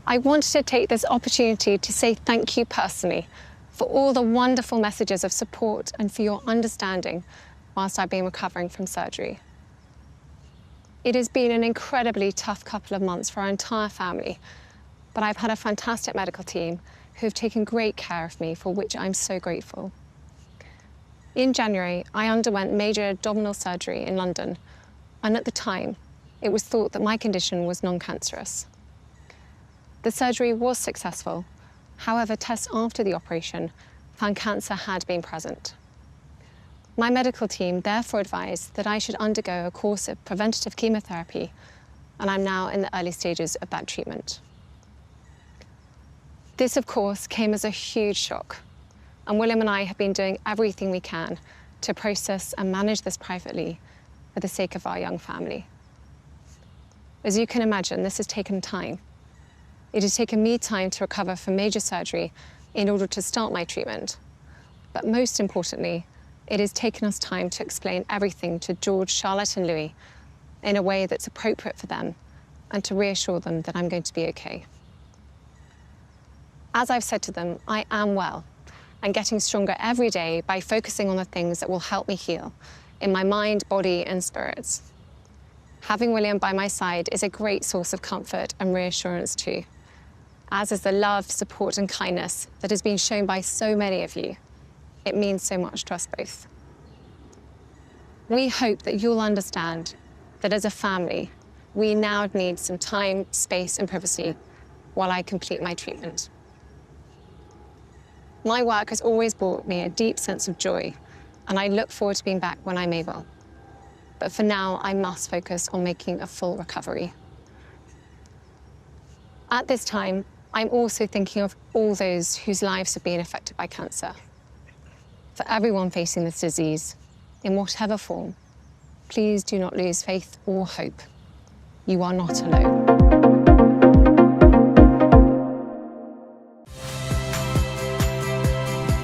I wanted to take this opportunity to say thank you personally for all the wonderful messages of support and for your understanding whilst I've been recovering from surgery. It has been an incredibly tough couple of months for our entire family, but I've had a fantastic medical team who have taken great care of me, for which I'm so grateful. In January, I underwent major abdominal surgery in London, and at the time, it was thought that my condition was non-cancerous. The surgery was successful. However, tests after the operation found cancer had been present. My medical team therefore advised that I should undergo a course of preventative chemotherapy, and I'm now in the early stages of that treatment. This, of course, came as a huge shock, and William and I have been doing everything we can to process and manage this privately for the sake of our young family. As you can imagine, this has taken time. It has taken me time to recover from major surgery in order to start my treatment. But most importantly, it has taken us time to explain everything to George, Charlotte and Louis in a way that's appropriate for them and to reassure them that I'm going to be okay. As I've said to them, I am well and getting stronger every day by focusing on the things that will help me heal in my mind, body and spirits. Having William by my side is a great source of comfort and reassurance too, as is the love, support and kindness that has been shown by so many of you. It means so much to us both. We hope that you'll understand that as a family, we now need some time, space and privacy while I complete my treatment. My work has always brought me a deep sense of joy, and I look forward to being back when I'm able. But for now, I must focus on making a full recovery. At this time, I'm also thinking of all those whose lives have been affected by cancer. For everyone facing this disease, in whatever form, please do not lose faith or hope. You are not alone.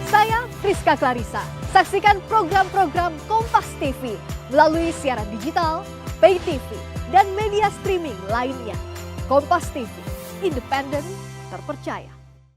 Saya Friska Clarissa. Saksikan program-program Kompas TV melalui siaran digital, pay TV, dan media streaming lainnya. Kompas TV, independen, terpercaya.